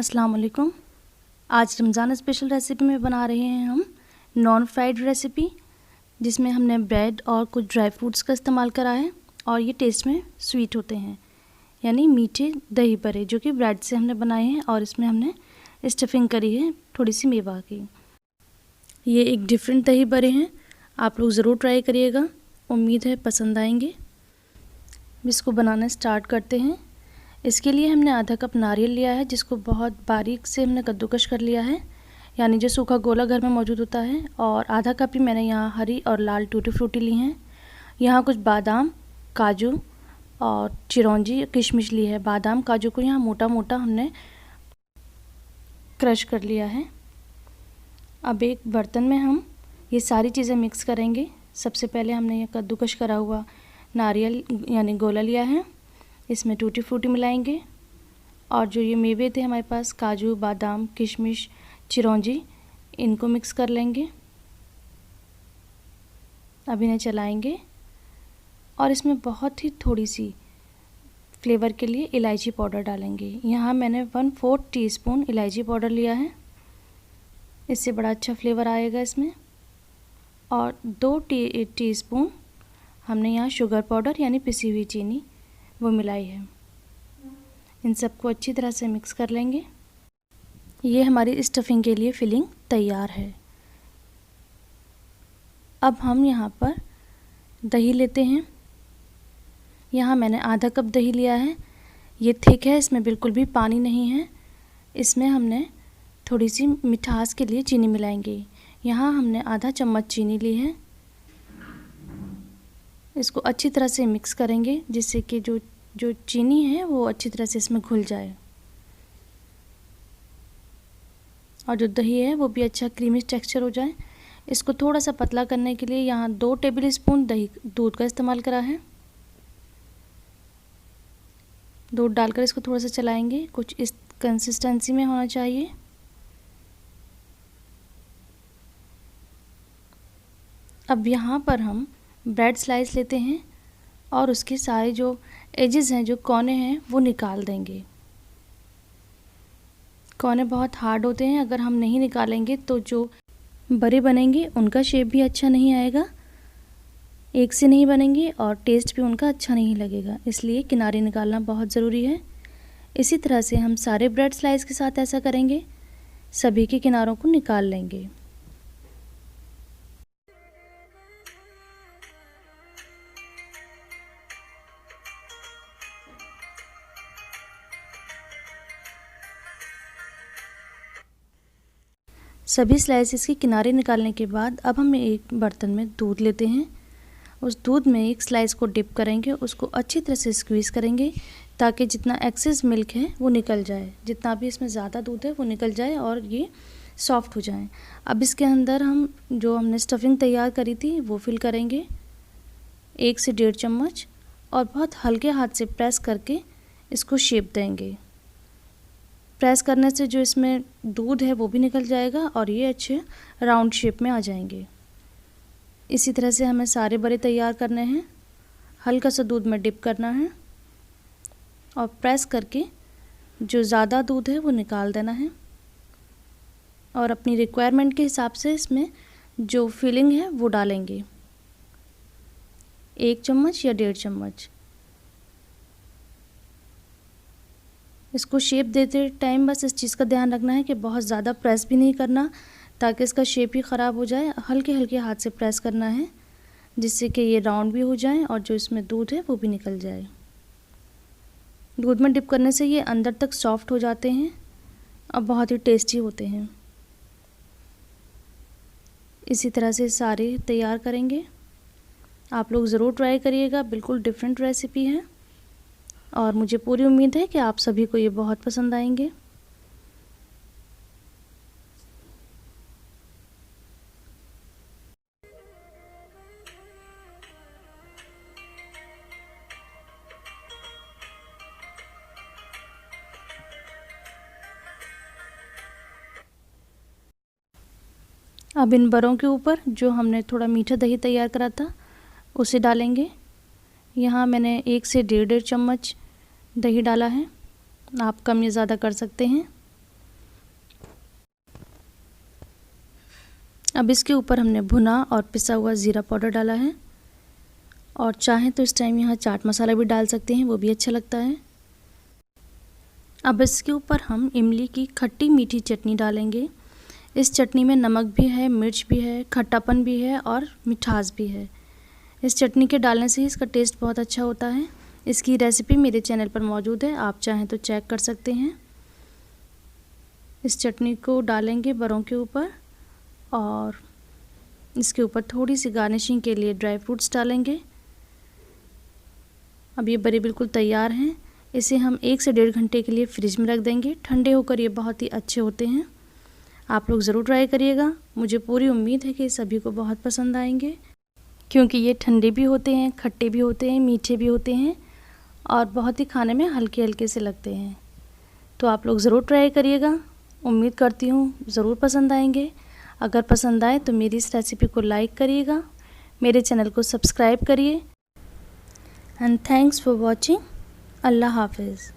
अस्सलाम वालेकुम। आज रमज़ान स्पेशल रेसिपी में बना रहे हैं हम नॉन फ्राइड रेसिपी, जिसमें हमने ब्रेड और कुछ ड्राई फ्रूट्स का इस्तेमाल करा है और ये टेस्ट में स्वीट होते हैं, यानी मीठे दही बड़े जो कि ब्रेड से हमने बनाए हैं और इसमें हमने स्टफिंग करी है थोड़ी सी मेवा की। ये एक डिफरेंट दही बड़े हैं, आप लोग ज़रूर ट्राई करिएगा, उम्मीद है पसंद आएंगे। इसको बनाना स्टार्ट करते हैं। इसके लिए हमने आधा कप नारियल लिया है, जिसको बहुत बारीक से हमने कद्दूकश कर लिया है, यानी जो सूखा गोला घर में मौजूद होता है। और आधा कप ही मैंने यहाँ हरी और लाल टूटी फ्रूटी ली हैं। यहाँ कुछ बादाम, काजू और चिरौंजी, किशमिश ली है। बादाम काजू को यहाँ मोटा मोटा हमने क्रश कर लिया है। अब एक बर्तन में हम ये सारी चीज़ें मिक्स करेंगे। सबसे पहले हमने ये कद्दूकश करा हुआ नारियल यानी गोला लिया है, इसमें टूटी फ्रूटी मिलाएंगे और जो ये मेवे थे हमारे पास काजू, बादाम, किशमिश, चिरौंजी, इनको मिक्स कर लेंगे। अब इन्हें चलाएंगे और इसमें बहुत ही थोड़ी सी फ्लेवर के लिए इलायची पाउडर डालेंगे। यहाँ मैंने 1/4 टीस्पून इलायची पाउडर लिया है, इससे बड़ा अच्छा फ्लेवर आएगा इसमें। और 2 टीस्पून हमने यहाँ शुगर पाउडर यानी पिसी हुई चीनी वो मिलाई है। इन सबको अच्छी तरह से मिक्स कर लेंगे। ये हमारी स्टफिंग के लिए फिलिंग तैयार है। अब हम यहाँ पर दही लेते हैं। यहाँ मैंने आधा कप दही लिया है। ये थिक है, इसमें बिल्कुल भी पानी नहीं है। इसमें हमने थोड़ी सी मिठास के लिए चीनी मिलाएंगे। यहाँ हमने आधा चम्मच चीनी ली है। इसको अच्छी तरह से मिक्स करेंगे, जिससे कि जो चीनी है वो अच्छी तरह से इसमें घुल जाए और जो दही है वो भी अच्छा क्रीमी टेक्सचर हो जाए। इसको थोड़ा सा पतला करने के लिए यहाँ 2 टेबल स्पून दूध का इस्तेमाल करा है। दूध डालकर इसको थोड़ा सा चलाएंगे, कुछ इस कंसिस्टेंसी में होना चाहिए। अब यहाँ पर हम ब्रेड स्लाइस लेते हैं और उसके सारे जो एजेस हैं, जो कोने हैं, वो निकाल देंगे। कोने बहुत हार्ड होते हैं, अगर हम नहीं निकालेंगे तो जो बड़े बनेंगे उनका शेप भी अच्छा नहीं आएगा, एक से नहीं बनेंगे और टेस्ट भी उनका अच्छा नहीं लगेगा, इसलिए किनारे निकालना बहुत ज़रूरी है। इसी तरह से हम सारे ब्रेड स्लाइस के साथ ऐसा करेंगे, सभी के किनारों को निकाल लेंगे। सभी स्लाइसेस के किनारे निकालने के बाद अब हम एक बर्तन में दूध लेते हैं। उस दूध में एक स्लाइस को डिप करेंगे, उसको अच्छी तरह से स्क्वीज़ करेंगे ताकि जितना एक्सेस मिल्क है वो निकल जाए, जितना भी इसमें ज़्यादा दूध है वो निकल जाए और ये सॉफ्ट हो जाए। अब इसके अंदर हम जो हमने स्टफिंग तैयार करी थी वो फिल करेंगे 1 से 1.5 चम्मच और बहुत हल्के हाथ से प्रेस करके इसको शेप देंगे। प्रेस करने से जो इसमें दूध है वो भी निकल जाएगा और ये अच्छे राउंड शेप में आ जाएंगे। इसी तरह से हमें सारे बड़े तैयार करने हैं। हल्का सा दूध में डिप करना है और प्रेस करके जो ज़्यादा दूध है वो निकाल देना है और अपनी रिक्वायरमेंट के हिसाब से इसमें जो फिलिंग है वो डालेंगे, 1 चम्मच या 1.5 चम्मच। इसको शेप देते टाइम बस इस चीज़ का ध्यान रखना है कि बहुत ज़्यादा प्रेस भी नहीं करना ताकि इसका शेप ही ख़राब हो जाए। हल्के हल्के हाथ से प्रेस करना है जिससे कि ये राउंड भी हो जाए और जो इसमें दूध है वो भी निकल जाए। दूध में डिप करने से ये अंदर तक सॉफ्ट हो जाते हैं और बहुत ही टेस्टी होते हैं। इसी तरह से सारे तैयार करेंगे। आप लोग ज़रूर ट्राई करिएगा, बिल्कुल डिफरेंट रेसिपी है और मुझे पूरी उम्मीद है कि आप सभी को ये बहुत पसंद आएंगे। अब इन बड़ों के ऊपर जो हमने थोड़ा मीठा दही तैयार करा था उसे डालेंगे। यहाँ मैंने 1 से 1.5 चम्मच दही डाला है, आप कम या ज़्यादा कर सकते हैं। अब इसके ऊपर हमने भुना और पिसा हुआ ज़ीरा पाउडर डाला है, और चाहें तो इस टाइम यहाँ चाट मसाला भी डाल सकते हैं, वो भी अच्छा लगता है। अब इसके ऊपर हम इमली की खट्टी मीठी चटनी डालेंगे। इस चटनी में नमक भी है, मिर्च भी है, खट्टापन भी है और मिठास भी है। इस चटनी के डालने से ही इसका टेस्ट बहुत अच्छा होता है। इसकी रेसिपी मेरे चैनल पर मौजूद है, आप चाहें तो चेक कर सकते हैं। इस चटनी को डालेंगे बड़ों के ऊपर, और इसके ऊपर थोड़ी सी गार्निशिंग के लिए ड्राई फ्रूट्स डालेंगे। अब ये बड़े बिल्कुल तैयार हैं। इसे हम 1 से 1.5 घंटे के लिए फ्रिज में रख देंगे। ठंडे होकर ये बहुत ही अच्छे होते हैं। आप लोग ज़रूर ट्राई करिएगा। मुझे पूरी उम्मीद है कि सभी को बहुत पसंद आएंगे, क्योंकि ये ठंडे भी होते हैं, खट्टे भी होते हैं, मीठे भी होते हैं और बहुत ही खाने में हल्के हल्के से लगते हैं। तो आप लोग ज़रूर ट्राई करिएगा। उम्मीद करती हूँ ज़रूर पसंद आएंगे। अगर पसंद आए तो मेरी इस रेसिपी को लाइक करिएगा, मेरे चैनल को सब्सक्राइब करिए। And thanks for watching. अल्लाह हाफिज़।